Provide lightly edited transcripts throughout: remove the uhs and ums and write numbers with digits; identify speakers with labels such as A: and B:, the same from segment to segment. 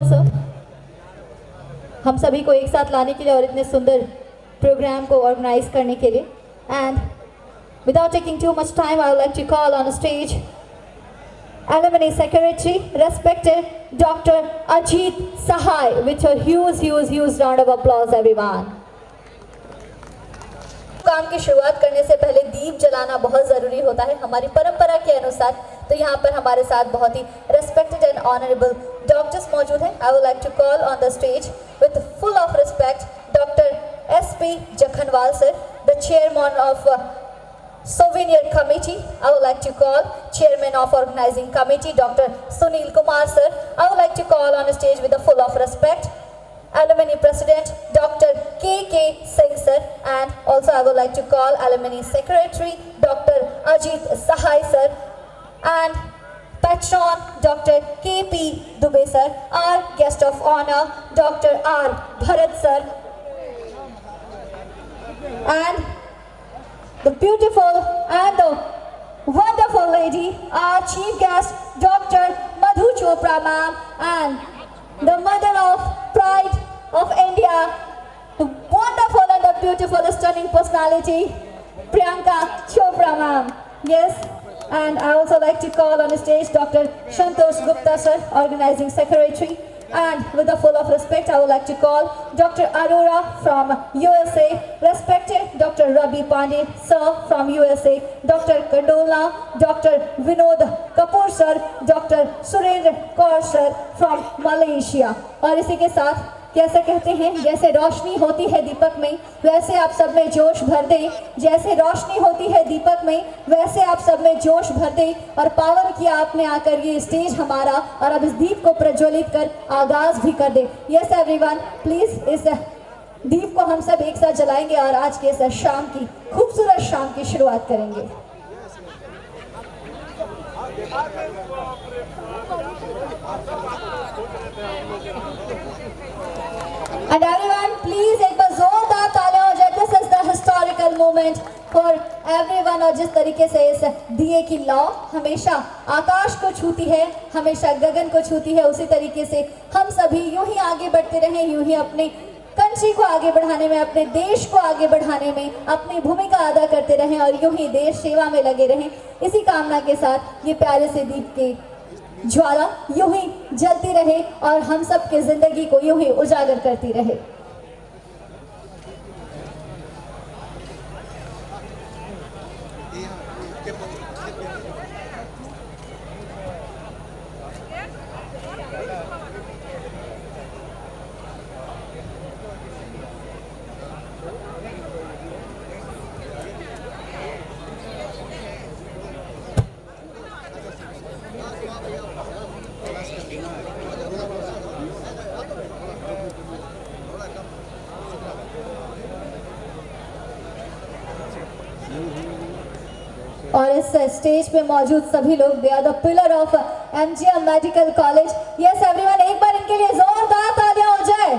A: Sir, हम सभी को एक साथ लाने के लिए और इतने सुंदर प्रोग्राम को ऑर्गेनाइज करने के लिए। And without taking too much time, I would like to call on stage Alumni Secretary, respected Dr. Ajit Sahai, with a huge round of applause, everyone. काम की शुरुआत करने से पहले दीप जलाना बहुत ज़रूरी होता है हमारी परंपरा के अनुसार। तो यहाँ पर हमारे साथ बहुत ही रेस्पेक्टेड एंड ऑनरेबल डॉक्टर्स मौजूद हैं। I would like to call on the stage with full of respect doctor SP Jakhanwal sir, the chairman of Souvenir Committee. I would like to call Chairman of Organizing Committee, Dr. Sunil Kumar sir. I would like to call on stage with a full of respect Alumni President Dr. K.K. Singh sir, and also I would like to call Alumni Secretary Dr. Ajit Sahai sir, and Patron Dr. K.P. Dubey sir, our guest of honor Dr. R. Bharat sir, and the beautiful and the wonderful lady, our chief guest, Dr. Madhu Chopra ma'am, and the mother of pride of India, the wonderful and the beautiful, stunning personality, Priyanka Chopra ma'am. Yes, and I also like to call on the stage Dr. Santosh Gupta sir, organizing secretary. And with a full of respect, I would like to call Dr. Arora from USA, respected Dr. Ravi Pandey sir from USA, Dr. Kandola, Dr. Vinod Kapoor sir, Dr. Surendra Kaur sir from Malaysia. और इसी के साथ कैसे कहते हैं, जैसे रोशनी होती है दीपक में वैसे आप सब में जोश भर दे, जैसे रोशनी होती है दीपक में वैसे आप सब में जोश भर दे। और पावन किया आपने आकर ये स्टेज हमारा, और अब इस दीप को प्रज्वलित कर आगाज भी कर दे। यस एवरीवन, प्लीज इस दीप को हम सब एक साथ जलाएंगे और आज के इस शाम की खूबसूरत शाम की शुरुआत करेंगे। And everyone, please एक बार जोरदार तालियां हो जाए। This is the historical moment for everyone। और जिस तरीके से इस दिए की लौ हमेशा आकाश को छूती है, हमेशा गगन को छूती है, उसी तरीके से हम सभी यूं ही आगे बढ़ते रहें, यूं ही अपने कंट्री को आगे बढ़ाने में, अपने देश को आगे बढ़ाने में अपनी भूमिका अदा करते रहें और यूं ही देश सेवा में लगे रहें। इसी कामना के साथ ये प्यारे से दीप के ज्वाला यूं ही जलती रहे और हम सब के जिंदगी को यूं ही उजागर करती रहे। और इस स्टेज पे मौजूद सभी लोग, they are the pillar of MGM medical college. Yes everyone, एक बार इनके लिए जोरदार तालियां हो जाए।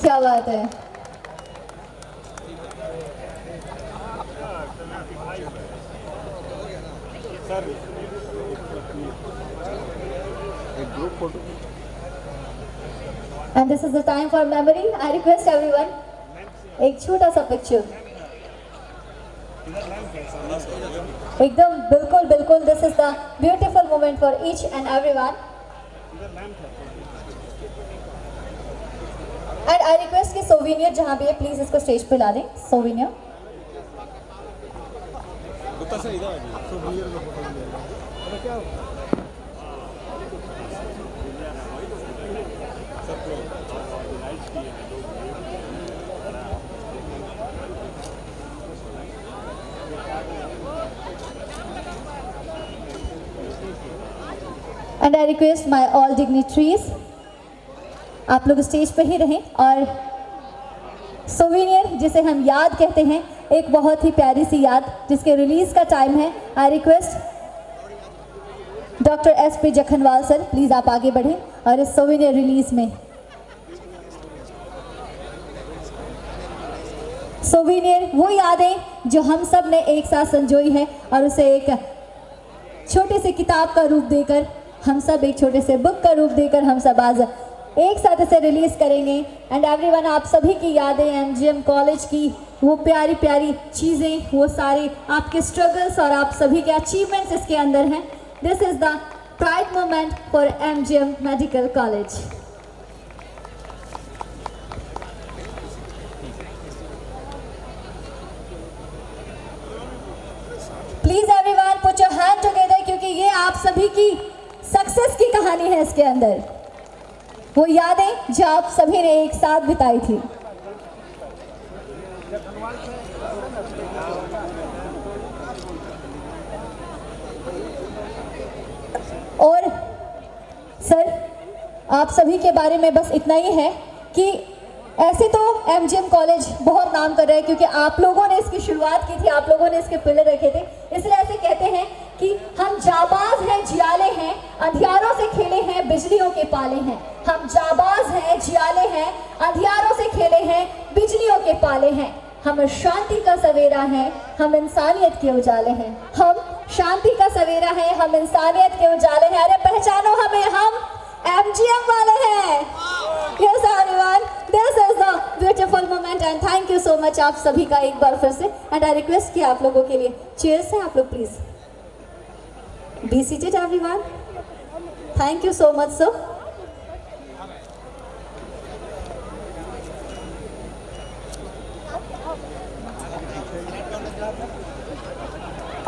A: क्या बात है। And this is the time for memory. I request everyone, एक छोटा सा पिक्चर। एकदम बिल्कुल बिल्कुल, this is the beautiful moment for each and everyone. And I request कि सोविनियर जहां भी है प्लीज इसको स्टेज पे ला दें। Souvenir and I request my all dignitaries, आप लोग स्टेज पे ही रहें। और सोविनियर जिसे हम याद कहते हैं, एक बहुत ही प्यारी सी याद जिसके रिलीज का टाइम है। I request doctor SP Jakhanwal sir, please आप आगे बढ़ें और इस सोविनियर रिलीज में सोविनियर वो यादें जो हम सब ने एक साथ संजोई है और उसे एक छोटे से किताब का रूप देकर हम सब एक छोटे से बुक का रूप देकर हम सब आज एक साथ इसे रिलीज करेंगे। एंड एवरीवन, आप सभी की यादें एमजीएम कॉलेज की, वो प्यारी प्यारी चीज़ें, वो सारे आपके स्ट्रगल्स और आप सभी के अचीवमेंट्स इसके अंदर हैं। This is the pride moment for MGM medical college. Please everyone put your hand together, क्योंकि ये आप सभी की सक्सेस की कहानी है। इसके अंदर वो यादें जो आप सभी ने एक साथ बिताई थी। और सर, आप सभी के बारे में बस इतना ही है कि ऐसे तो एमजीएम कॉलेज बहुत नाम कर रहा है, क्योंकि आप लोगों ने इसकी शुरुआत की थी, आप लोगों ने इसके पिलर रखे थे। इसलिए ऐसे कहते हैं कि हम जाबाज हैं, जियाले हैं, अंधियारों से खेले हैं, बिजलियों के पाले हैं। हम जाबाज हैं, जियाले हैं, अंधियारों से खेले हैं, बिजलियों के पाले हैं। हम शांति का सवेरा है, हम इंसानियत के उजाले हैं। हम शांति का सवेरा है, हम इंसानियत के उजाले हैं। अरे पहचानो हमें, हम एमजीएम वाले हैं। Yes everyone, this is the beautiful moment and thank you so much आप सभी का एक बार फिर से। And I request कि आप लोगों के लिए चेयर्स हैं, आप लोग please be seated everyone. Thank you so much sir.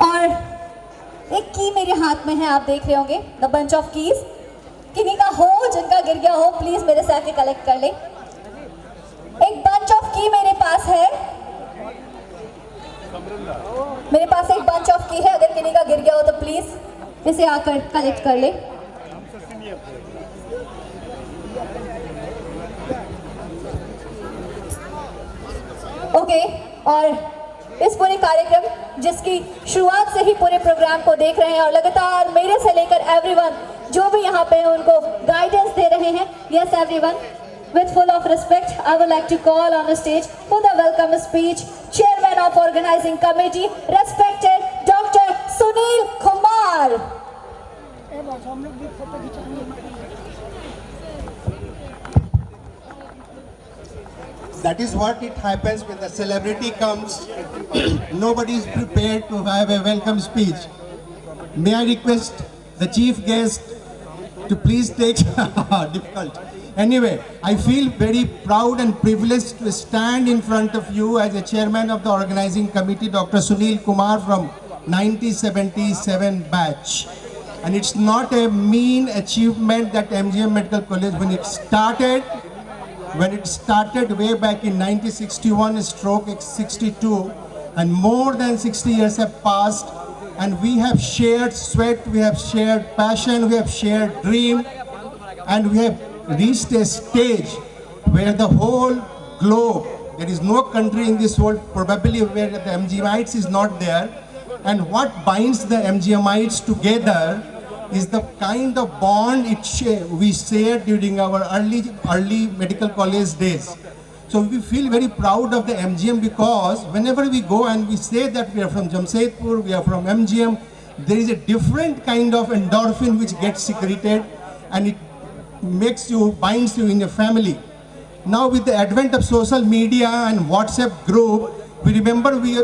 A: और एक की मेरे हाथ में है, आप देख रहे होंगे, द बंच ऑफ कीज। किन्हीं का हो, जिनका गिर गया हो, प्लीज मेरे से आके कलेक्ट कर ले। एक बंच ऑफ की मेरे पास है, मेरे पास एक बंच ऑफ की है। अगर किन्हीं का गिर गया हो तो प्लीज इसे आकर कलेक्ट कर ले। ओके, और इस पूरे कार्यक्रम जिसकी शुरुआत से ही पूरे प्रोग्राम को देख रहे हैं और लगातार मेरे से लेकर एवरीवन जो भी यहाँ पे हैं उनको गाइडेंस दे रहे हैं। Yes everyone, with full of respect, I would like to call on the stage for the welcome speech, Chairman of Organizing Committee, respected Dr. Sunil Kumar.
B: That is what it happens when the celebrity comes. Nobody is prepared to have a welcome speech. May I request the chief guest to please take difficult. Anyway, I feel very proud and privileged to stand in front of you as a chairman of the organizing committee, Dr. Sunil Kumar from 1977 batch. And it's not a mean achievement that MGM Medical College, when it started way back in 1961 stroke 62, and more than 60 years have passed, and we have shared sweat, we have shared passion, we have shared dream, and we have reached a stage where the whole globe, there is no country in this world probably where the MGMites is not there. And what binds the MGMites together is the kind of bond we shared during our early medical college days. So we feel very proud of the MGM, because whenever we go and we say that we are from Jamshedpur, we are from MGM, there is a different kind of endorphin which gets secreted, and it binds you in a family. Now with the advent of social media and WhatsApp group, we remember we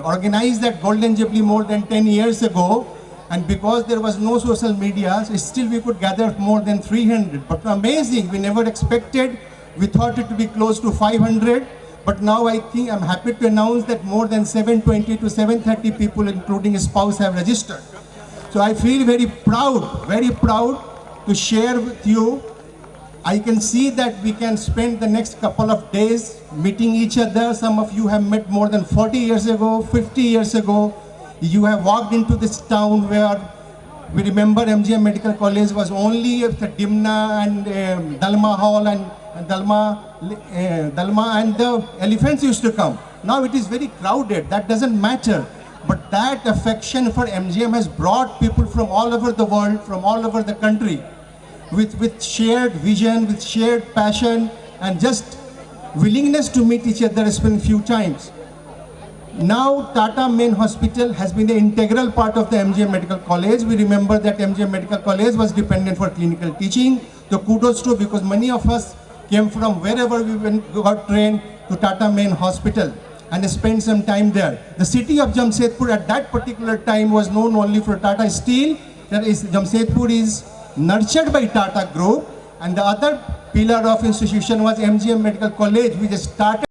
B: organized that Golden Jubilee more than 10 years ago, and because there was no social media, so still we could gather more than 300. But amazing, we never expected. We thought it to be close to 500, but now I think I'm happy to announce that more than 720 to 730 people, including a spouse, have registered. So I feel very proud to share with you. I can see that we can spend the next couple of days meeting each other. Some of you have met more than 40 years ago, 50 years ago. You have walked into this town where we remember MGM Medical College was only the Dimna and Dalma Hall and Dalma and the elephants used to come. Now it is very crowded. That doesn't matter. But that affection for MGM has brought people from all over the world, from all over the country, with shared vision, with shared passion, and just willingness to meet each other, spend few times. Now Tata Main Hospital has been the integral part of the MGM Medical College. We remember that MGM Medical College was dependent for clinical teaching. So kudos to, because many of us came from wherever we got trained to Tata Main Hospital and spent some time there. The city of Jamshedpur at that particular time was known only for Tata Steel. That is, Jamshedpur is nurtured by Tata Group, and the other pillar of institution was MGM Medical College, which started